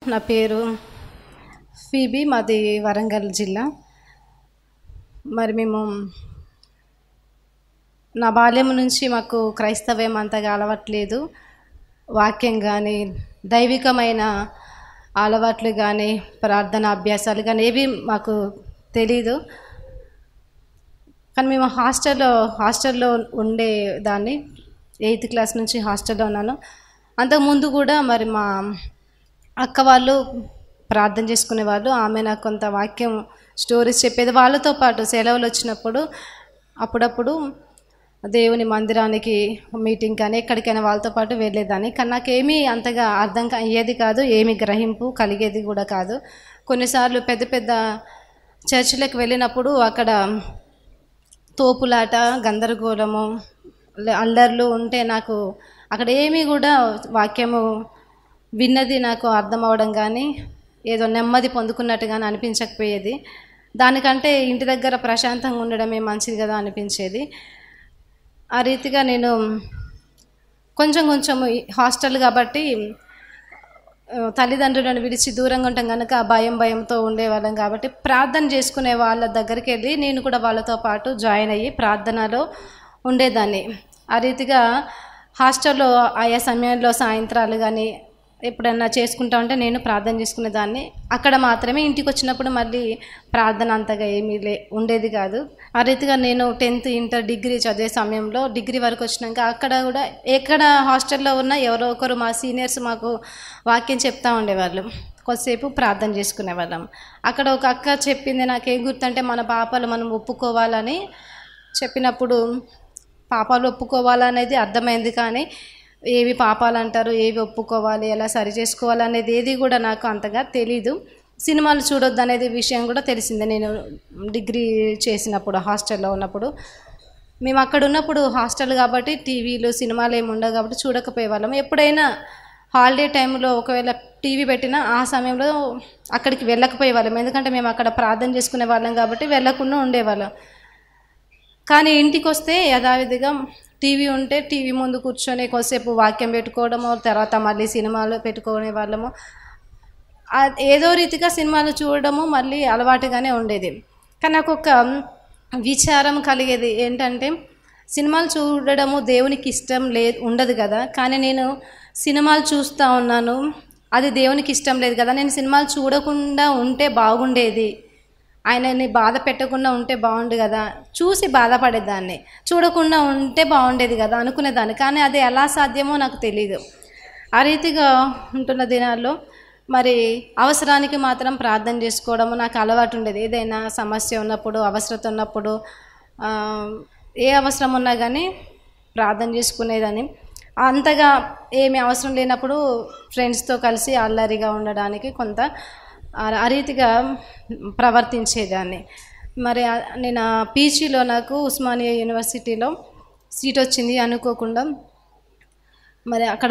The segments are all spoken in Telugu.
నా పేరు ఫీబీ, మాది వరంగల్ జిల్లా. మరి మేము నా బాల్యం నుంచి మాకు క్రైస్తవ్యం అంతగా అలవాట్లేదు. వాక్యం కానీ, దైవికమైన అలవాట్లు కానీ, ప్రార్థన అభ్యాసాలు కానీ ఏవి మాకు తెలీదు. కానీ మేము హాస్టల్లో ఉండేదాన్ని. 8th క్లాస్ నుంచి హాస్టల్లో ఉన్నాను. అంతకుముందు కూడా మరి మా అక్క వాళ్ళు ప్రార్థన చేసుకునేవాళ్ళు. ఆమె నాకు కొంత వాక్యం స్టోరీస్ చెప్పేది. వాళ్ళతో పాటు సెలవులు వచ్చినప్పుడు అప్పుడప్పుడు దేవుని మందిరానికి, మీటింగ్ కానీ ఎక్కడికైనా వాళ్ళతో పాటు వెళ్ళేదాన్ని. కానీ నాకేమీ అంతగా అర్థం అయ్యేది కాదు, ఏమీ గ్రహింపు కలిగేది కూడా కాదు. కొన్నిసార్లు పెద్ద పెద్ద చర్చిలకు వెళ్ళినప్పుడు అక్కడ తోపులాట, గందరగోళము, అల్లర్లు ఉంటే నాకు అక్కడ ఏమీ కూడా వాక్యము విన్నది నాకు అర్థం అవడం కానీ, ఏదో నెమ్మది పొందుకున్నట్టు కానీ అనిపించకపోయేది. దానికంటే ఇంటి దగ్గర ప్రశాంతంగా ఉండడమే మంచిది కదా అనిపించేది. ఆ రీతిగా నేను కొంచెం హాస్టల్ కాబట్టి తల్లిదండ్రులను విడిచి దూరంగా ఉంటాం కనుక భయంతో ఉండేవాళ్ళం. కాబట్టి ప్రార్థన చేసుకునే వాళ్ళ దగ్గరికి వెళ్ళి నేను కూడా వాళ్ళతో పాటు జాయిన్ అయ్యి ప్రార్థనలో ఉండేదాన్ని. ఆ రీతిగా హాస్టల్లో ఆయా సమయంలో సాయంత్రాలు కానీ ఎప్పుడన్నా చేసుకుంటా ఉంటే నేను ప్రార్థన చేసుకునేదాన్ని. అక్కడ మాత్రమే. ఇంటికి వచ్చినప్పుడు మళ్ళీ ప్రార్థన అంతగా ఏమీ ఉండేది కాదు. ఆ రీతిగా నేను 10th, ఇంటర్, డిగ్రీ చదివే సమయంలో డిగ్రీ వరకు వచ్చినాక అక్కడ కూడా ఎక్కడ హాస్టల్లో ఉన్న ఎవరో ఒకరు మా సీనియర్స్ మాకు వాక్యం చెప్తూ ఉండేవాళ్ళు. కొద్దిసేపు ప్రార్థన చేసుకునేవాళ్ళం. అక్కడ ఒక అక్క చెప్పింది, నాకేం గుర్తంటే, మన పాపాలు మనం ఒప్పుకోవాలని చెప్పినప్పుడు పాపాలు ఒప్పుకోవాలనేది అర్థమైంది. కానీ ఏవి పాపాలు అంటారు, ఏవి ఒప్పుకోవాలి, ఎలా సరి చేసుకోవాలి అనేది ఏది కూడా నాకు అంతగా తెలీదు. సినిమాలు చూడొద్దు అనేది విషయం కూడా తెలిసిందే నేను డిగ్రీ చేసినప్పుడు, హాస్టల్లో ఉన్నప్పుడు. మేము అక్కడ ఉన్నప్పుడు హాస్టల్ కాబట్టి టీవీలు, సినిమాలు ఏమి ఉండవు కాబట్టి చూడకపోయేవాళ్ళం. ఎప్పుడైనా హాలిడే టైంలో ఒకవేళ టీవీ పెట్టినా ఆ సమయంలో అక్కడికి వెళ్ళకపోయేవాళ్ళం. ఎందుకంటే మేము అక్కడ ప్రార్థన చేసుకునే వాళ్ళం కాబట్టి వెళ్ళకుండా ఉండేవాళ్ళం. కానీ ఇంటికి వస్తే యథావిధిగా టీవీ ఉంటే టీవీ ముందు కూర్చొని కొద్దిసేపు వాక్యం పెట్టుకోవడము, తర్వాత మళ్ళీ సినిమాలు పెట్టుకునే వాళ్ళము. ఏదో రీతిగా సినిమాలు చూడడము మళ్ళీ అలవాటుగానే ఉండేది. కానీ నాకు ఒక విచారం కలిగేది ఏంటంటే, సినిమాలు చూడడము దేవునికి ఇష్టం ఉండదు కదా. కానీ నేను సినిమాలు చూస్తూ ఉన్నాను, అది దేవునికి ఇష్టం లేదు కదా. నేను సినిమాలు చూడకుండా ఉంటే బాగుండేది, ఆయనని బాధ పెట్టకుండా ఉంటే బాగుండు కదా. చూసి బాధపడేదాన్ని, చూడకుండా ఉంటే బాగుండేది కదా అనుకునేదాన్ని. కానీ అది ఎలా సాధ్యమో నాకు తెలీదు. ఆ రీతిగా ఉంటున్న దినాల్లో మరి అవసరానికి మాత్రం ప్రార్థన చేసుకోవడము నాకు అలవాటు ఉండేది. ఏదైనా సమస్య ఉన్నప్పుడు, అవసరత ఉన్నప్పుడు, ఏ అవసరం ఉన్నా కానీ ప్రార్థన చేసుకునేదాన్ని. అంతగా ఏమి అవసరం లేనప్పుడు ఫ్రెండ్స్తో కలిసి అల్లరిగా ఉండడానికి కొంత ఆ రీతిగా ప్రవర్తించేదాన్ని. మరి నేను పీజీలో నాకు ఉస్మానియా యూనివర్సిటీలో సీట్ వచ్చింది అనుకోకుండా. మరి అక్కడ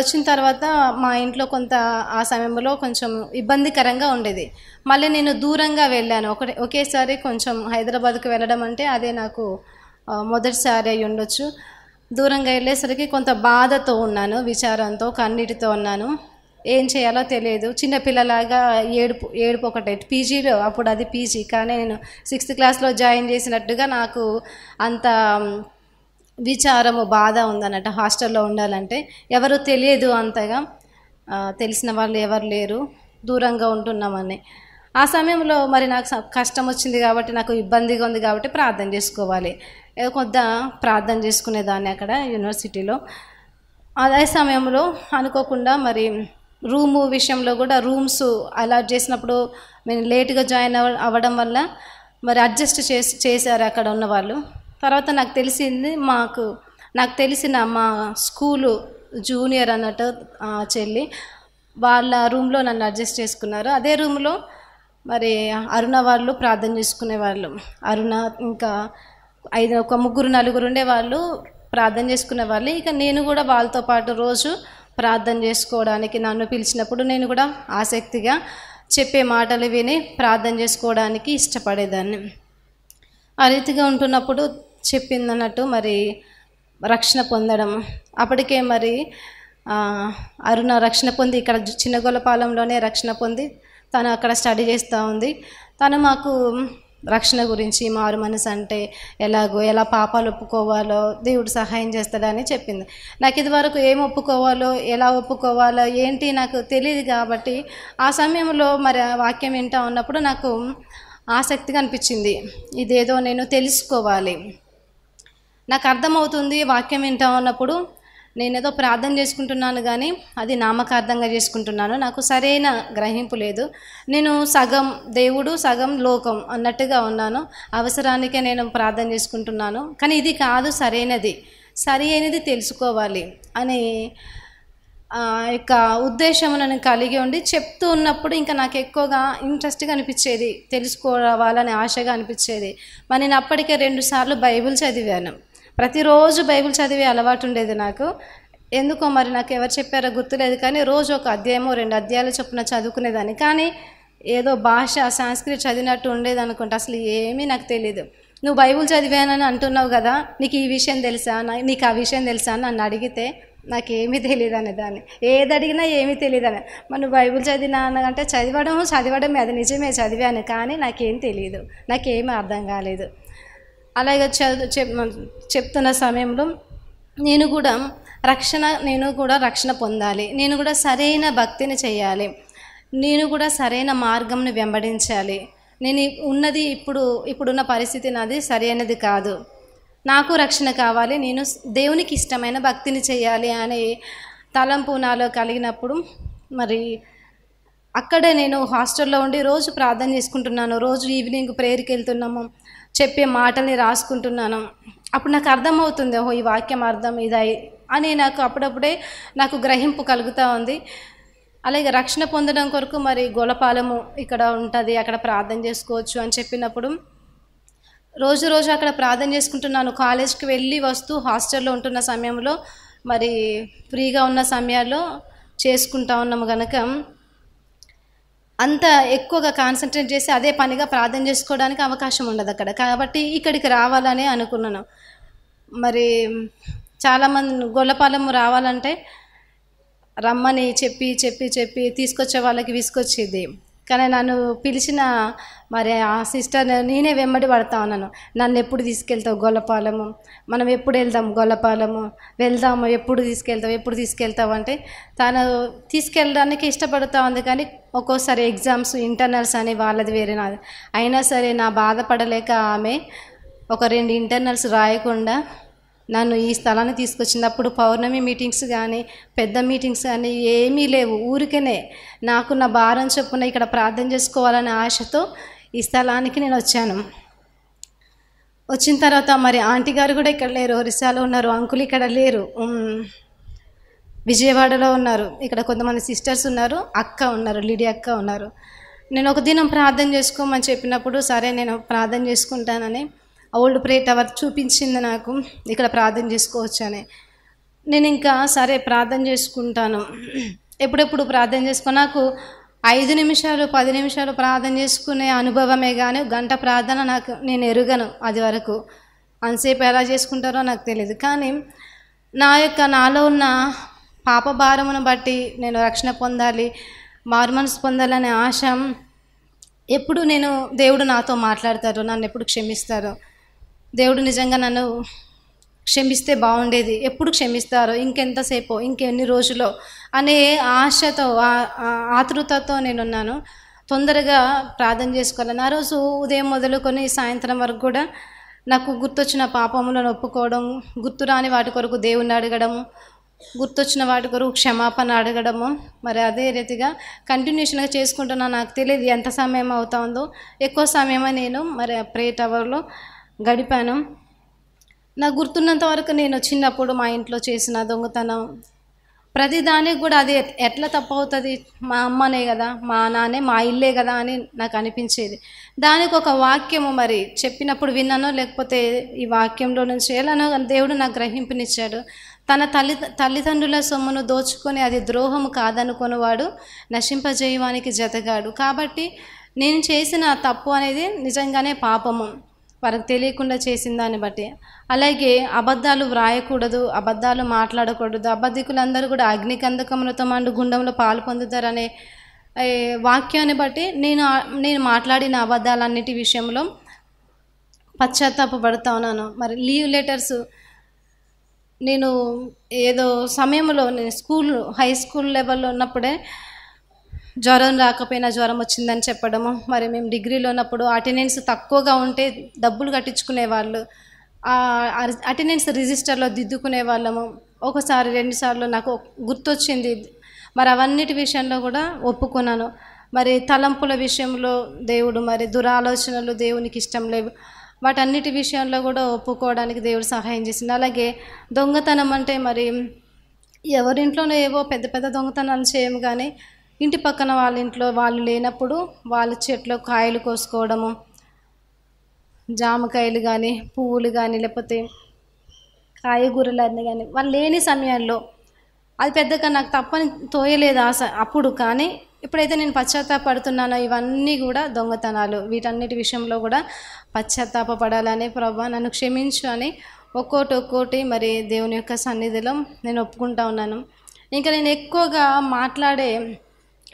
వచ్చిన తర్వాత మా ఇంట్లో కొంత ఆ సమయంలో కొంచెం ఇబ్బందికరంగా ఉండేది. మళ్ళీ నేను దూరంగా వెళ్ళాను. ఒకేసారి కొంచెం హైదరాబాద్కి వెళ్ళడం అంటే అదే నాకు మొదటిసారి అయి ఉండొచ్చు. దూరంగా వెళ్ళేసరికి కొంత బాధతో ఉన్నాను, విచారంతో, కన్నీటితో ఉన్నాను. ఏం చేయాలో తెలియదు. చిన్నపిల్లలాగా ఏడుపు ఒకటే. పీజీలో అప్పుడు అది పీజీ, కానీ నేను 6th క్లాస్లో జాయిన్ చేసినట్టుగా నాకు అంత విచారము, బాధ ఉందన్నట్టు. హాస్టల్లో ఉండాలంటే ఎవరు తెలియదు, అంతగా తెలిసిన వాళ్ళు ఎవరు లేరు, దూరంగా ఉంటున్నామని. ఆ సమయంలో మరి నాకు కష్టం వచ్చింది కాబట్టి, నాకు ఇబ్బందిగా ఉంది కాబట్టి ప్రార్థన చేసుకోవాలి. కొంత ప్రార్థన చేసుకునేదాన్ని అక్కడ యూనివర్సిటీలో. అదే సమయంలో అనుకోకుండా మరి రూము విషయంలో కూడా రూమ్స్ అలాట్ చేసినప్పుడు నేను లేటుగా జాయిన్ అవ్వడం వల్ల మరి అడ్జస్ట్ చేశారు అక్కడ ఉన్నవాళ్ళు. తర్వాత నాకు తెలిసింది, నాకు తెలిసిన మా స్కూలు జూనియర్ అన్నట్టు చెల్లి, వాళ్ళ రూమ్లో నన్ను అడ్జస్ట్ చేసుకున్నారు. అదే రూమ్లో మరి అరుణ వాళ్ళు ప్రార్థన చేసుకునేవాళ్ళు. అరుణ ఇంకా ఒక 3-4 ఉండేవాళ్ళు, ప్రార్థన చేసుకునేవాళ్ళు. ఇక నేను కూడా వాళ్ళతో పాటు రోజు ప్రార్థన చేసుకోవడానికి నన్ను పిలిచినప్పుడు నేను కూడా ఆసక్తిగా చెప్పే మాటలు విని ప్రార్థన చేసుకోవడానికి ఇష్టపడేదాన్ని. ఆ రీతిగా ఉంటున్నప్పుడు చెప్పిందన్నట్టు మరి రక్షణ పొందడం. అప్పటికే మరి అరుణ రక్షణ పొంది ఇక్కడ చిన్నగొల్లపాలెంలోనే రక్షణ పొంది తను అక్కడ స్టడీ చేస్తూ ఉంది. తను మాకు రక్షణ గురించి, మారు మనసు అంటే ఎలాగో, ఎలా పాపాలు ఒప్పుకోవాలో దేవుడు సహాయం చేస్తాడని చెప్పింది. నాకు ఇదివరకు ఏం ఒప్పుకోవాలో, ఎలా ఒప్పుకోవాలో ఏంటి నాకు తెలియదు. కాబట్టి ఆ సమయంలో మరి వాక్యం వింటూ ఉన్నప్పుడు నాకు ఆసక్తిగా అనిపించింది. ఇదేదో నేను తెలుసుకోవాలి. నాకు అర్థమవుతుంది వాక్యం వింటూ ఉన్నప్పుడు నేనేదో ప్రార్థన చేసుకుంటున్నాను కానీ అది నామకార్థంగా చేసుకుంటున్నాను. నాకు సరైన గ్రహింపు లేదు. నేను సగం దేవుడు సగం లోకం అన్నట్టుగా ఉన్నాను. అవసరానికే నేను ప్రార్థన చేసుకుంటున్నాను, కానీ ఇది కాదు సరైనది, సరి అయినది తెలుసుకోవాలి అనే యొక్క ఉద్దేశం నేను కలిగి ఉండి చెప్తూ ఉన్నప్పుడు ఇంకా నాకు ఎక్కువగా ఇంట్రెస్ట్గా అనిపించేది, తెలుసుకోవాలని ఆశగా అనిపించేది. మరి నేను అప్పటికే 2 సార్లు బైబిల్ చదివాను. ప్రతిరోజు బైబిల్ చదివే అలవాటు ఉండేది నాకు. ఎందుకో మరి నాకు ఎవరు చెప్పారో గుర్తులేదు, కానీ రోజు ఒక అధ్యాయమో 2 అధ్యాయాలు చొప్పున చదువుకునేదాన్ని. కానీ ఏదో భాష సంస్కృతి చదివినట్టు ఉండేది అనుకుంటా. అసలు ఏమీ నాకు తెలియదు. నువ్వు బైబిల్ చదివానని అంటున్నావు కదా, నీకు ఈ విషయం తెలుసా, నీకు ఆ విషయం తెలుసా అని నన్ను అడిగితే నాకేమీ తెలియదు అనేదాన్ని. ఏది అడిగినా ఏమీ తెలియదు అని. మరి నువ్వు బైబిల్ చదివినా అంటే చదవడమే, అది నిజమే చదివాను, కానీ నాకేం తెలియదు, నాకేమీ అర్థం కాలేదు. అలాగే చెప్తున్న సమయంలో నేను కూడా రక్షణ పొందాలి, నేను కూడా సరైన భక్తిని చేయాలి, నేను కూడా సరైన మార్గంని వెంబడించాలి. నేను ఉన్నది ఇప్పుడున్న పరిస్థితి నాది సరైనది కాదు, నాకు రక్షణ కావాలి, నేను దేవునికి ఇష్టమైన భక్తిని చేయాలి అనే తలంపు నాలో కలిగినప్పుడు మరి అక్కడే నేను హాస్టల్లో ఉండి రోజు ప్రార్థన చేసుకుంటున్నాను. రోజు ఈవినింగ్ ప్రేయర్కి వెళ్తున్నాము, చెప్పే మాటల్ని రాసుకుంటున్నాను. అప్పుడు నాకు అర్థమవుతుంది, ఓహో ఈ వాక్యం అర్థం ఇదై అని నాకు అప్పుడప్పుడే నాకు గ్రహింపు కలుగుతూ ఉంది. అలాగే రక్షణ పొందడం కొరకు మరి గొల్లపాలెము ఇక్కడ ఉంటుంది, అక్కడ ప్రార్థన చేసుకోవచ్చు అని చెప్పినప్పుడు రోజు అక్కడ ప్రార్థన చేసుకుంటున్నాను. కాలేజ్కి వెళ్ళి వస్తూ హాస్టల్లో ఉంటున్న సమయంలో మరి ఫ్రీగా ఉన్న సమయాల్లో చేసుకుంటా ఉన్నాము కనుక అంత ఎక్కువగా కాన్సన్ట్రేట్ చేసి అదే పనిగా ప్రార్థన చేసుకోవడానికి అవకాశం ఉండదు అక్కడ. కాబట్టి ఇక్కడికి రావాలని అనుకున్నాను. మరి చాలామంది గొల్లపాలెం రావాలంటే రమ్మని చెప్పి తీసుకొచ్చే వాళ్ళకి విసుకొచ్చేది. కానీ నన్ను పిలిచిన మరి ఆ సిస్టర్ నేనే వెంబడి పడతా ఉన్నాను. నన్ను ఎప్పుడు తీసుకెళ్తావు గొల్లపాలెము, మనం ఎప్పుడు వెళ్దాం గొల్లపాలెము, వెళ్దాము, ఎప్పుడు తీసుకెళ్తావు అంటే తను తీసుకెళ్ళడానికి ఇష్టపడుతూ ఉంది. కానీ ఒక్కోసారి ఎగ్జామ్స్, ఇంటర్నల్స్ అని వాళ్ళది వేరే నాది. అయినా సరే నా బాధపడలేక ఆమె ఒక 2 ఇంటర్నల్స్ రాయకుండా నన్ను ఈ స్థలాన్ని తీసుకొచ్చింది. అప్పుడు పౌర్ణమి మీటింగ్స్ కానీ పెద్ద మీటింగ్స్ కానీ ఏమీ లేవు. ఊరికనే నాకు నా భారం చొప్పున ఇక్కడ ప్రార్థన చేసుకోవాలనే ఆశతో ఈ స్థలానికి నేను వచ్చాను. వచ్చిన తర్వాత మరి ఆంటీ గారు కూడా ఇక్కడ లేరు, ఒరిస్సాలో ఉన్నారు. అంకుల్ ఇక్కడ లేరు, విజయవాడలో ఉన్నారు. ఇక్కడ కొంతమంది సిస్టర్స్ ఉన్నారు, అక్క ఉన్నారు, లిడి అక్క ఉన్నారు. నేను ఒక దినం ప్రార్థన చేసుకోమని చెప్పినప్పుడు సరే నేను ప్రార్థన చేసుకుంటానని ఓల్డ్ ప్రే టవర్ చూపించింది నాకు, ఇక్కడ ప్రార్థన చేసుకోవచ్చు అని. నేను ఇంకా సరే ప్రార్థన చేసుకుంటాను, ఎప్పుడెప్పుడు ప్రార్థన చేసుకో. నాకు 5 నిమిషాలు 10 నిమిషాలు ప్రార్థన చేసుకునే అనుభవమే కానీ గంట ప్రార్థన నేను ఎరుగను. అది వరకు అంతసేపు ఎలా చేసుకుంటారో నాకు తెలియదు. కానీ నాలో ఉన్న పాప భారమును బట్టి నేను రక్షణ పొందాలి, మారుమనసు పొందాలనే ఆశ ఎప్పుడు దేవుడు నాతో మాట్లాడతారు, నన్ను ఎప్పుడు క్షమిస్తారు, దేవుడు నిజంగా నన్ను క్షమిస్తే బాగుండేది, ఎప్పుడు క్షమిస్తారో, ఇంకెంతసేపో, ఇంకెన్ని రోజులో అనే ఆశతో ఆతృతతో నేనున్నాను. తొందరగా ప్రార్థన చేసుకోవాలని ఆ రోజు ఉదయం మొదలుకొని సాయంత్రం వరకు కూడా నాకు గుర్తొచ్చిన పాపములను ఒప్పుకోవడం, గుర్తురాని వాటి కొరకు దేవుణ్ణి అడగడము, గుర్తొచ్చిన వాటి కొరకు క్షమాపణ అడగడము, మరి అదే రీతిగా కంటిన్యూషన్గా చేసుకుంటున్నా. నాకు తెలియదు ఎంత సమయం అవుతుందో, ఎక్కువ సమయమే నేను మరి ప్రే టవర్లో గడిపాను. నాకు గుర్తున్నంత వరకు నేను చిన్నప్పుడు మా ఇంట్లో చేసిన దొంగతనం ప్రతిదానికి కూడా అది ఎట్లా తప్పవుతుంది, మా అమ్మనే కదా, మా నాన్నే, మా ఇల్లే కదా అని నాకు అనిపించేది. దానికి ఒక వాక్యము మరి చెప్పినప్పుడు విన్నానో లేకపోతే ఈ వాక్యంలో నుంచి ఎలానో దేవుడు నాకు గ్రహింపునిచ్చాడు. తన తల్లిదండ్రుల సొమ్మును దోచుకొని అది ద్రోహము కాదనుకునేవాడు నశింపజేయవానికి జతగాడు. కాబట్టి నేను చేసిన తప్పు అనేది నిజంగానే పాపము. వారికి తెలియకుండా చేసిన దాన్ని బట్టి. అలాగే అబద్ధాలు వ్రాయకూడదు, అబద్ధాలు మాట్లాడకూడదు, అబద్ధికులందరూ కూడా అగ్నికందకములతో మండు గుండంలో పాలు పొందుతారనే వాక్యాన్ని బట్టి నేను మాట్లాడిన అబద్ధాలన్నిటి విషయంలో పశ్చాత్తాపపడుతూ ఉన్నాను. మరి లీవ్ లెటర్స్ నేను ఏదో సమయంలో నేను హై స్కూల్ లెవెల్లో ఉన్నప్పుడే జ్వరం రాకపోయినా జ్వరం వచ్చిందని చెప్పడము, మరి మేము డిగ్రీలో ఉన్నప్పుడు అటెండెన్స్ తక్కువగా ఉంటే డబ్బులు కట్టించుకునేవాళ్ళు, అటెండెన్స్ రిజిస్టర్లో దిద్దుకునే వాళ్ళము. ఒకసారి 2 సార్లు నాకు గుర్తొచ్చింది. మరి అవన్నిటి విషయంలో కూడా ఒప్పుకున్నాను. మరి తలంపుల విషయంలో దేవుడు, మరి దురాలోచనలు దేవునికి ఇష్టం లేవు, వాటన్నిటి విషయంలో కూడా ఒప్పుకోవడానికి దేవుడు సహాయం చేసింది. అలాగే దొంగతనం అంటే మరి ఎవరింట్లోనో ఏవో పెద్ద పెద్ద దొంగతనాలు చేయము, కానీ ఇంటి పక్కన వాళ్ళ ఇంట్లో వాళ్ళు లేనప్పుడు వాళ్ళ చెట్లో కాయలు కోసుకోవడము, జామకాయలు కానీ పువ్వులు కానీ లేకపోతే కాయగూరలన్నీ కానీ వాళ్ళు లేని సమయాల్లో, అది పెద్దగా నాకు తప్పని తోయలేదు ఆశ అప్పుడు. కానీ ఎప్పుడైతే నేను పశ్చాత్తాపడుతున్నానో ఇవన్నీ కూడా దొంగతనాలు, వీటన్నిటి విషయంలో కూడా పశ్చాత్తాపడాలని, ప్రభువా నన్ను క్షమించు అని ఒక్కోటి మరి దేవుని యొక్క సన్నిధిలో నేను ఒప్పుకుంటా ఉన్నాను. ఇంకా నేను ఎక్కువగా మాట్లాడే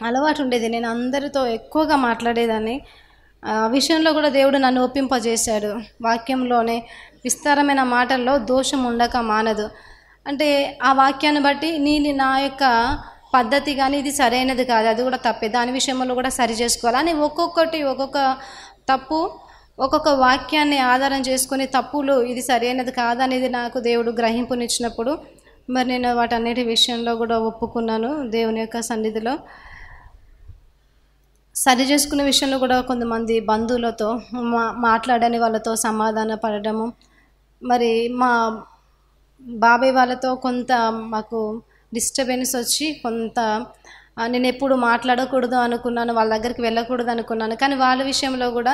అలవాటు ఉండేది, నేను అందరితో ఎక్కువగా మాట్లాడేదాన్ని. ఆ విషయంలో కూడా దేవుడు నన్ను ఒప్పింపజేశాడు. వాక్యంలోనే విస్తారమైన మాటల్లో దోషం ఉండక మానదు అంటే ఆ వాక్యాన్ని బట్టి నా యొక్క పద్ధతి కానీ ఇది సరైనది కాదు, అది కూడా తప్పే, దాని విషయంలో కూడా సరి చేసుకోవాలి అని ఒక్కొక్క తప్పు, ఒక్కొక్క వాక్యాన్ని ఆధారం చేసుకుని తప్పులు ఇది సరైనది కాదనేది నాకు దేవుడు గ్రహింపునిచ్చినప్పుడు మరి నేను వాటన్నిటి విషయంలో కూడా ఒప్పుకున్నాను. దేవుని యొక్క సన్నిధిలో సరి చేసుకునే విషయంలో కూడా కొంతమంది బంధువులతో మాట్లాడని వాళ్ళతో సమాధాన పడడము, మరి మా బాబాయ్ వాళ్ళతో కొంత మాకు డిస్టర్బెన్స్ వచ్చి కొంత నేను ఎప్పుడు మాట్లాడకూడదు అనుకున్నాను, వాళ్ళ దగ్గరికి వెళ్ళకూడదు అనుకున్నాను. కానీ వాళ్ళ విషయంలో కూడా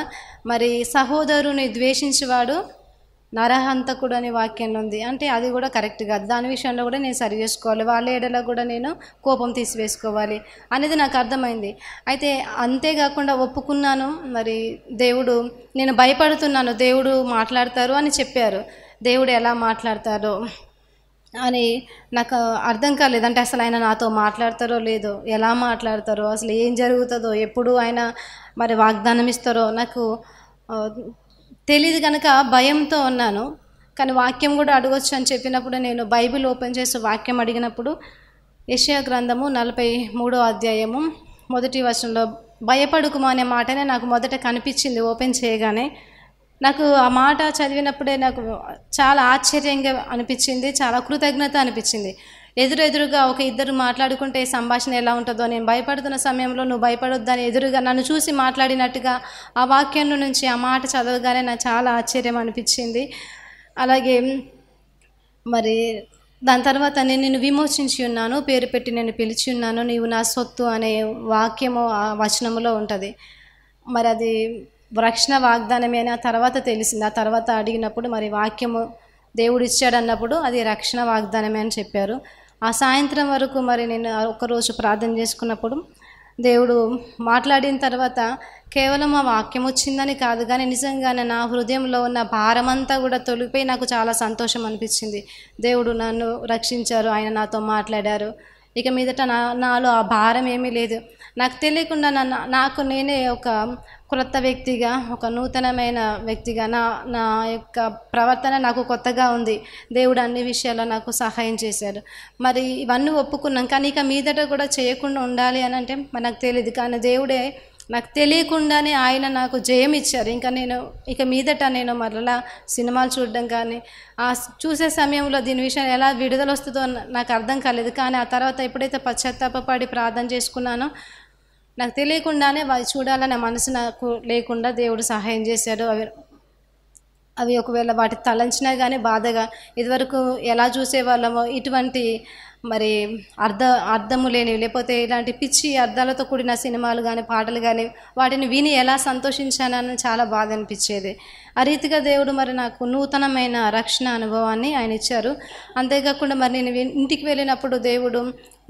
మరి సహోదరుని ద్వేషించేవాడు నరహంతకుడు అనే వాక్యంలో ఉంది, అంటే అది కూడా కరెక్ట్ కాదు. దాని విషయంలో కూడా నేను సరి చేసుకోవాలి, వాళ్ళ ఏడలో కూడా నేను కోపం తీసివేసుకోవాలి అనేది నాకు అర్థమైంది. అయితే అంతేకాకుండా ఒప్పుకున్నాను. మరి దేవుడు, నేను భయపడుతున్నాను, దేవుడు మాట్లాడతారు అని చెప్పారు, దేవుడు ఎలా మాట్లాడతారో అని నాకు అర్థం కాలేదు. అంటే అసలు ఆయన నాతో మాట్లాడతారో లేదో, ఎలా మాట్లాడతారో, అసలు ఏం జరుగుతుందో, ఎప్పుడు ఆయన మరి వాగ్దానం ఇస్తారో నాకు తెలియదు కనుక భయంతో ఉన్నాను. కానీ వాక్యం కూడా అడగొచ్చు అని చెప్పినప్పుడు నేను బైబిల్ ఓపెన్ చేసి వాక్యం అడిగినప్పుడు యెషయా గ్రంథము 43వ అధ్యాయము 1వ వచనంలో భయపడుకుమా అనే మాటనే నాకు మొదట కనిపించింది. ఓపెన్ చేయగానే నాకు ఆ మాట చదివినప్పుడే నాకు చాలా ఆశ్చర్యంగా అనిపించింది, చాలా కృతజ్ఞత అనిపించింది. ఎదురుగా ఒక ఇద్దరు మాట్లాడుకుంటే సంభాషణ ఎలా ఉంటుందో, నేను భయపడుతున్న సమయంలో నువ్వు భయపడొద్దని ఎదురుగా నన్ను చూసి మాట్లాడినట్టుగా ఆ వాక్యం నుంచి ఆ మాట చదవగానే నాకు చాలా ఆశ్చర్యం అనిపించింది. అలాగే మరి దాని తర్వాత నేను నిన్ను విమోచించి ఉన్నాను, పేరు పెట్టి నేను పిలిచి ఉన్నాను, నీవు నా సొత్తు అనే వాక్యము ఆ వచనములో ఉంటుంది. మరి అది రక్షణ వాగ్దానమే అని ఆ తర్వాత తెలిసింది. ఆ తర్వాత అడిగినప్పుడు మరి వాక్యము దేవుడు ఇచ్చాడన్నప్పుడు అది రక్షణ వాగ్దానమే అని చెప్పారు. ఆ సాయంత్రం వరకు మరి నేను ఒకరోజు ప్రార్థన చేసుకున్నప్పుడు దేవుడు మాట్లాడిన తర్వాత కేవలం ఆ వాక్యం వచ్చిందని కాదు, కానీ నిజంగానే నా హృదయంలో ఉన్న భారమంతా కూడా తొలిగిపోయి నాకు చాలా సంతోషం అనిపించింది. దేవుడు నన్ను రక్షించారు, ఆయన నాతో మాట్లాడారు, ఇక మీదట నాలో ఆ భారం ఏమీ లేదు. నాకు తెలియకుండా నాకు నేనే ఒక క్రొత్త వ్యక్తిగా, ఒక నూతనమైన వ్యక్తిగా నా యొక్క ప్రవర్తన నాకు కొత్తగా ఉంది. దేవుడు అన్ని విషయాల్లో నాకు సహాయం చేశాడు. మరి ఇవన్నీ ఒప్పుకున్నాం, కానీ ఇక మీదట కూడా చేయకుండా ఉండాలి అని అంటే నాకు తెలియదు. కానీ దేవుడే నాకు తెలియకుండానే ఆయన నాకు జయం ఇచ్చారు. ఇక మీదట నేను మరలా సినిమాలు చూడడం కానీ చూసే సమయంలో దీని విషయం ఎలా విడుదల వస్తుందో నాకు అర్థం కాలేదు. కానీ ఆ తర్వాత ఎప్పుడైతే పశ్చాత్తాపడి ప్రార్థన చేసుకున్నానో నాకు తెలియకుండానే అవి చూడాలనే మనసు నాకు లేకుండా దేవుడు సహాయం చేశాడు. అవి ఒకవేళ వాటి తలంచినా కానీ బాధగా, ఇదివరకు ఎలా చూసేవాళ్ళమో ఇటువంటి మరి అర్థము లేనివి, లేకపోతే ఇలాంటి పిచ్చి అర్థాలతో కూడిన సినిమాలు కానీ పాటలు కానీ వాటిని విని ఎలా సంతోషించానని చాలా బాధ అనిపించేది. ఆ రీతిగా దేవుడు మరి నాకు నూతనమైన రక్షణ అనుభవాన్ని ఆయన ఇచ్చారు. అంతేకాకుండా మరి నేను ఇంటికి వెళ్ళినప్పుడు దేవుడు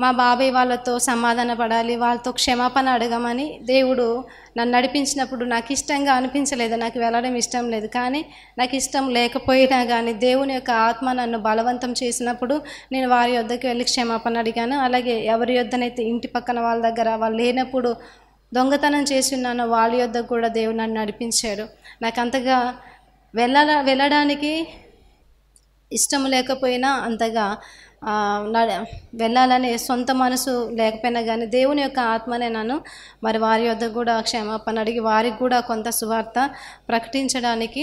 మా బాబాయ్ వాళ్ళతో సమాధాన పడాలి, వాళ్ళతో క్షమాపణ అడగమని దేవుడు నన్ను నడిపించినప్పుడు నాకు ఇష్టంగా అనిపించలేదు, నాకు వెళ్ళడం ఇష్టం లేదు. కానీ నాకు ఇష్టం లేకపోయినా కానీ దేవుని యొక్క ఆత్మ నన్ను బలవంతం చేసినప్పుడు నేను వారి యొద్దకు వెళ్ళి క్షమాపణ అడిగాను. అలాగే ఎవరి యొద్దనైతే ఇంటి పక్కన వాళ్ళ దగ్గర వాళ్ళు లేనప్పుడు దొంగతనం చేసి ఉన్నానో వాళ్ళ యొద్దకు కూడా దేవుడు నన్ను నడిపించాడు. నాకు అంతగా వెళ్ళడానికి ఇష్టం లేకపోయినా అంతగా వెళ్ళాలనే సొంత మనసు లేకపోయినా కానీ దేవుని యొక్క ఆత్మనే నన్ను మరి వారి యొద్ద కూడా క్షమాపణ అడిగి వారికి కూడా కొంత సువార్త ప్రకటించడానికి,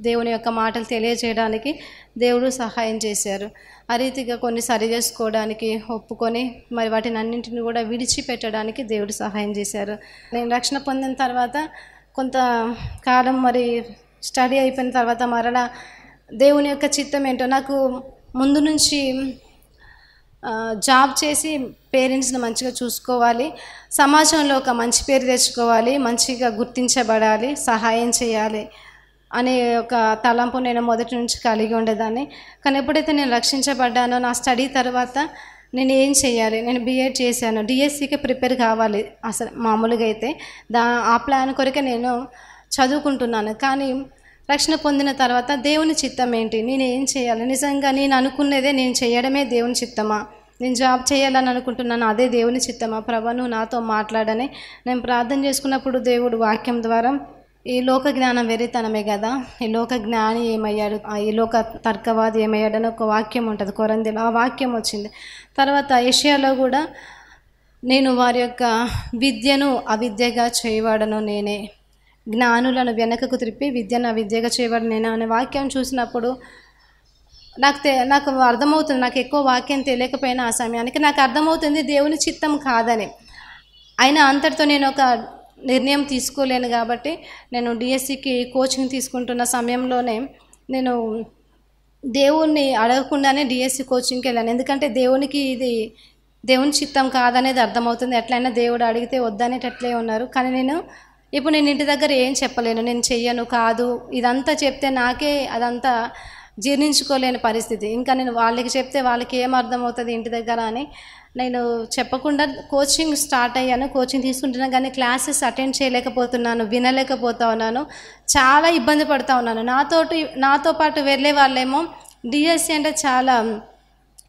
దేవుని యొక్క మాటలు తెలియజేయడానికి దేవుడు సహాయం చేశారు. ఆ రీతిగా కొన్ని సరి చేసుకోవడానికి ఒప్పుకొని మరి వాటిని అన్నింటిని కూడా విడిచిపెట్టడానికి దేవుడు సహాయం చేశారు. నేను రక్షణ పొందిన తర్వాత కొంత కాలం మరి స్టడీ అయిపోయిన తర్వాత మరలా దేవుని యొక్క చిత్తం ఏంటో, నాకు ముందు నుంచి జాబ్ చేసి పేరెంట్స్ని మంచిగా చూసుకోవాలి, సమాజంలో ఒక మంచి పేరు తెచ్చుకోవాలి, మంచిగా గుర్తించబడాలి, సహాయం చేయాలి అనే ఒక తలంపు నేను మొదటి నుంచి కలిగి ఉండేదాన్ని. కానీ ఎప్పుడైతే నేను రక్షించబడ్డానో నా స్టడీ తర్వాత నేను ఏం చేయాలి, నేను బీఎడ్ చేశాను, డిఎస్సికి ప్రిపేర్ కావాలి అసలు మామూలుగా అయితే ఆ ప్లాన్ కొరకే నేను చదువుకుంటున్నాను. కానీ రక్షణ పొందిన తర్వాత దేవుని చిత్తం ఏంటి, నేను ఏం చేయాలి, నిజంగా నేను అనుకునేదే నేను చేయడమే దేవుని చిత్తమా, నేను జాబ్ చేయాలని అనుకుంటున్నాను అదే దేవుని చిత్తమా, ప్రభా నువ్వు నాతో మాట్లాడని నేను ప్రార్థన చేసుకున్నప్పుడు దేవుడు వాక్యం ద్వారా ఈ లోక జ్ఞానం వెర్రితనమే కదా, ఈ లోక జ్ఞాని ఏమయ్యాడు, ఈ లోక తర్కవాది ఏమయ్యాడు అని ఒక వాక్యం ఉంటుంది కొరంథీలో, ఆ వాక్యం వచ్చింది. తర్వాత యెషయాలో కూడా నేను వారి యొక్క విద్యను అవిద్యగా చేయవాడను నేనే, జ్ఞానులను వెనకకు త్రిప్పి విద్యను అవిద్యగా చేయవాడు నేను అనే వాక్యం చూసినప్పుడు నాకు అర్థమవుతుంది. నాకు ఎక్కువ వాక్యం తెలియకపోయినా ఆ సమయానికి నాకు అర్థమవుతుంది దేవుని చిత్తం కాదని. అయినా అంతటితో నేను ఒక నిర్ణయం తీసుకోలేను కాబట్టి నేను డిఎస్సికి కోచింగ్ తీసుకుంటున్న సమయంలోనే నేను దేవుణ్ణి అడగకుండానే డిఎస్సి కోచింగ్కి వెళ్ళాను. ఎందుకంటే దేవునికి ఇది దేవుని చిత్తం కాదనేది అర్థమవుతుంది. ఎట్లయినా దేవుడు అడిగితే వద్దనేటట్లే ఉన్నారు. కానీ ఇప్పుడు నేను ఇంటి దగ్గర ఏం చెప్పలేను, నేను చెయ్యను కాదు ఇదంతా చెప్తే నాకే అదంతా జీర్ణించుకోలేని పరిస్థితి. ఇంకా నేను వాళ్ళకి చెప్తే వాళ్ళకి ఏం అర్థమవుతుంది ఇంటి దగ్గర అని నేను చెప్పకుండా కోచింగ్ స్టార్ట్ అయ్యాను. కోచింగ్ తీసుకుంటున్నాను కానీ క్లాసెస్ అటెండ్ చేయలేకపోతున్నాను, వినలేకపోతా ఉన్నాను, చాలా ఇబ్బంది పడుతూ ఉన్నాను. నాతో పాటు వెళ్ళే వాళ్ళేమో డిఎస్సి అంటే చాలా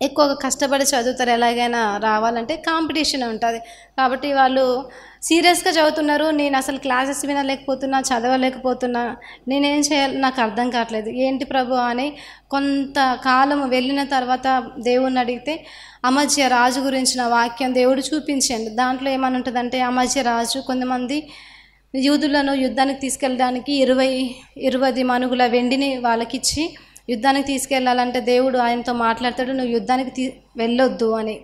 ఎక్కువగా కష్టపడి చదువుతారు, ఎలాగైనా రావాలంటే కాంపిటీషన్ ఉంటుంది కాబట్టి వాళ్ళు సీరియస్గా చదువుతున్నారు. నేను అసలు క్లాసెస్ వినలేకపోతున్నా, చదవలేకపోతున్నా, నేనేం చేయాలి నాకు అర్థం కావట్లేదు, ఏంటి ప్రభు అని కొంతకాలం వెళ్ళిన తర్వాత దేవుణ్ణి అడిగితే అమధ్య రాజు గురించిన వాక్యం దేవుడు చూపించండి. దాంట్లో ఏమని ఉంటుందంటే అమధ్య రాజు కొంతమంది యూదులను యుద్ధానికి తీసుకెళ్ళడానికి 20 మనుగుల వెండిని వాళ్ళకిచ్చి యుద్ధానికి తీసుకెళ్ళాలంటే దేవుడు ఆయనతో మాట్లాడతాడు, నువ్వు యుద్ధానికి వెళ్ళొద్దు అని.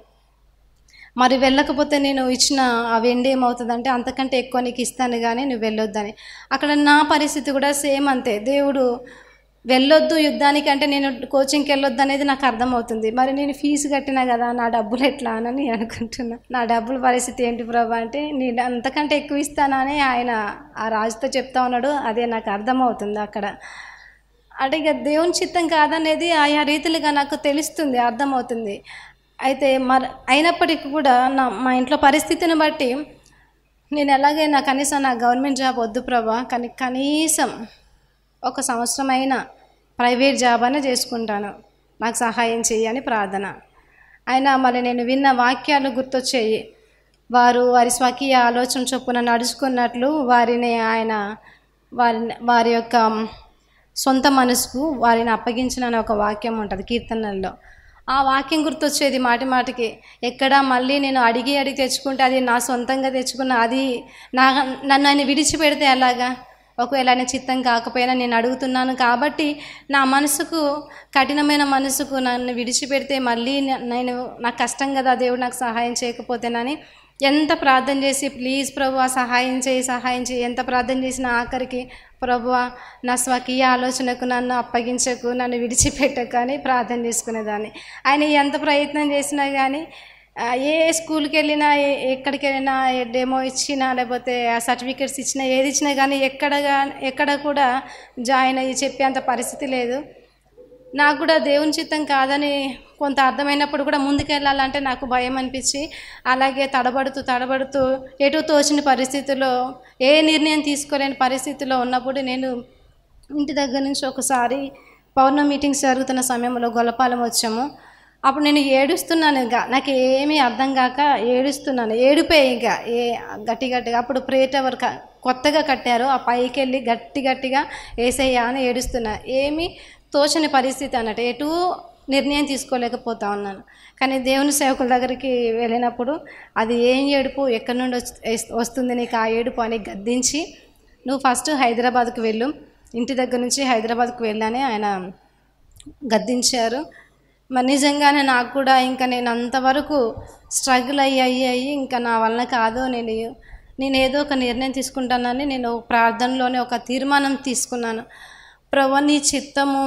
మరి వెళ్ళకపోతే నేను ఇచ్చిన ఆ వెండి ఏమవుతుందంటే అంతకంటే ఎక్కువ నీకు ఇస్తాను కానీ నువ్వు వెళ్ళొద్దని. అక్కడ నా పరిస్థితి కూడా సేమ్ అంతే. దేవుడు వెళ్ళొద్దు యుద్ధానికి అంటే నేను కోచింగ్కి వెళ్ళొద్దు అనేది నాకు అర్థమవుతుంది. మరి నేను ఫీజు కట్టినా కదా, నా డబ్బులు ఎట్లా అని అనుకుంటున్నా. నా డబ్బుల పరిస్థితి ఏంటి ప్రభా అంటే నేను అంతకంటే ఎక్కువ ఇస్తానని ఆయన ఆ రాజుతో చెప్తా ఉన్నాడు. అదే నాకు అర్థమవుతుంది అక్కడ. అంటే ఇక దేవుని చిత్తం కాదనేది ఆయా రీతిలుగా నాకు తెలుస్తుంది, అర్థమవుతుంది. అయితే అయినప్పటికీ కూడా మా ఇంట్లో పరిస్థితిని బట్టి నేను ఎలాగైనా కనీసం నా గవర్నమెంట్ జాబ్ వద్దు ప్రభా, కానీ కనీసం 1 సంవత్సరం అయినా ప్రైవేట్ జాబ్ అనే చేసుకుంటాను, నాకు సహాయం చెయ్యని ప్రార్థన. అయినా మళ్ళీ నేను విన్న వాక్యాలు గుర్తొచ్చాయి. వారి స్వకీయ ఆలోచన చొప్పున నడుచుకున్నట్లు వారిని ఆయన వారి యొక్క సొంత మనసుకు వారిని అప్పగించిన ఒక వాక్యం ఉంటుంది కీర్తనల్లో. ఆ వాక్యం గుర్తొచ్చేది మాటి మాటికి. ఎక్కడ మళ్ళీ నేను అడిగి తెచ్చుకుంటే అది నా సొంతంగా తెచ్చుకున్న అది నన్ను ఆయన విడిచిపెడితే ఎలాగా, ఒకవేళ ఆయన చిత్తం కాకపోయినా నేను అడుగుతున్నాను కాబట్టి నా మనసుకు కఠినమైన మనసుకు నన్ను విడిచిపెడితే మళ్ళీ నాకు కష్టం కదా, దేవుడు నాకు సహాయం చేయకపోతేనని ఎంత ప్రార్థన చేసి ప్లీజ్ ప్రభువా సహాయం చేయి ఎంత ప్రార్థన చేసినా ఆఖరికి ప్రభువా నా స్వకీయ ఆలోచనకు నన్ను అప్పగించకు, నన్ను విడిచిపెట్టకు అని ప్రార్థన చేసుకునేదాన్ని. ఆయన ఎంత ప్రయత్నం చేసినా కానీ ఏ స్కూల్కి వెళ్ళినా ఎక్కడికి వెళ్ళినా డెమో ఇచ్చినా లేకపోతే సర్టిఫికేట్స్ ఇచ్చినా ఏది ఇచ్చినా కానీ ఎక్కడ కూడా జాయిన్ అయ్యి చెప్పేంత పరిస్థితి లేదు. నాకు కూడా దేవుని చిత్తం కాదని కొంత అర్థమైనప్పుడు కూడా ముందుకెళ్ళాలంటే నాకు భయం అనిపించి అలాగే తడబడుతూ ఎటు తోచిన పరిస్థితుల్లో ఏ నిర్ణయం తీసుకోలేని పరిస్థితిలో ఉన్నప్పుడు నేను ఇంటి దగ్గర నుంచి ఒకసారి పౌర్ణమి మీటింగ్స్ జరుగుతున్న సమయంలో గొల్లపాలెం వచ్చాము. అప్పుడు నేను ఏడుస్తున్నాను. నాకు ఏమీ అర్థం కాక ఏడుస్తున్నాను. ఏడిపోయి ఇంకా గట్టిగా అప్పుడు ప్రేయర్ టవర్ కొత్తగా కట్టారు. ఆ పైకి వెళ్ళి గట్టిగా ఏసయ్యా అని ఏడుస్తున్నా. ఏమీ తోచని పరిస్థితి అన్నట్టు, ఎటు నిర్ణయం తీసుకోలేకపోతా ఉన్నాను. కానీ దేవుని సేవకుల దగ్గరికి వెళ్ళినప్పుడు అది ఏం ఏడుపు, ఎక్కడి నుండి వస్తుంది నీకు ఆ ఏడుపు అని గద్దించి, నువ్వు ఫస్ట్ హైదరాబాద్కు వెళ్ళు, ఇంటి దగ్గర నుంచి హైదరాబాద్కు వెళ్ళని ఆయన గద్దించారు. మరి నిజంగానే నాకు కూడా ఇంకా నేను అంతవరకు స్ట్రగుల్ అయ్యి ఇంకా నా వలన కాదు, నేను ఏదో ఒక నిర్ణయం తీసుకుంటానని నేను ప్రార్థనలోనే ఒక తీర్మానం తీసుకున్నాను. ప్రభువా, నీ చిత్తము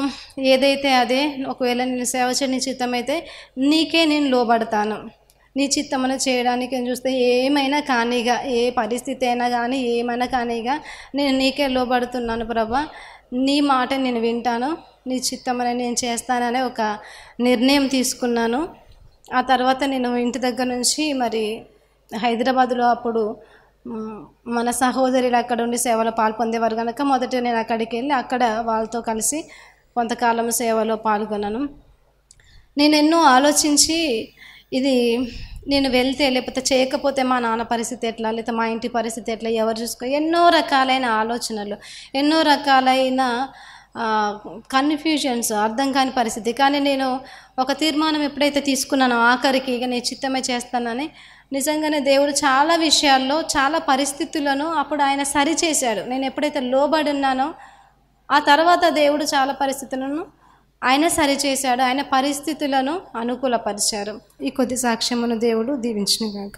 ఏదైతే అదే, ఒకవేళ నేను సేవ చేయని నీ చిత్తం అయితే నీకే నేను లోబడతాను. నీ చిత్తమును చేయడానికి నేను చూస్తే ఏమైనా కానీగా, ఏ పరిస్థితి అయినా కానీ ఏమైనా కానీగా నేను నీకే లోబడుతున్నాను ప్రభువా. నీ మాట నేను వింటాను, నీ చిత్తమని నేను చేస్తాననే ఒక నిర్ణయం తీసుకున్నాను. ఆ తర్వాత నేను ఇంటి దగ్గర నుంచి మరి హైదరాబాద్లో అప్పుడు మన సహోదరులు అక్కడ ఉండి సేవలో పాల్పొందేవారు కనుక మొదట నేను అక్కడికి వెళ్ళి అక్కడ వాళ్ళతో కలిసి కొంతకాలం సేవలో పాల్గొన్నాను. నేను ఎన్నో ఆలోచించి ఇది నేను వెళ్తే లేకపోతే చేయకపోతే మా నాన్న పరిస్థితి ఎట్లా, లేకపోతే మా ఇంటి పరిస్థితి ఎట్లా, ఎవరు చూసుకో, ఎన్నో రకాలైన ఆలోచనలు, ఎన్నో రకాలైన కన్ఫ్యూజన్స్, అర్థం కాని పరిస్థితి. కానీ నేను ఒక తీర్మానం ఎప్పుడైతే తీసుకున్నానో ఆఖరికి ఇక నేను చిత్తమే చేస్తానని, నిజంగానే దేవుడు చాలా విషయాల్లో చాలా పరిస్థితులను అప్పుడు ఆయన సరిచేశాడు. నేను ఎప్పుడైతే లోబడి ఉన్నానో ఆ తర్వాత దేవుడు చాలా పరిస్థితులను ఆయన సరిచేశాడు, ఆయన పరిస్థితులను అనుకూలపరిచారు. ఈ కొద్ది సాక్ష్యమును దేవుడు దీవించును గాక.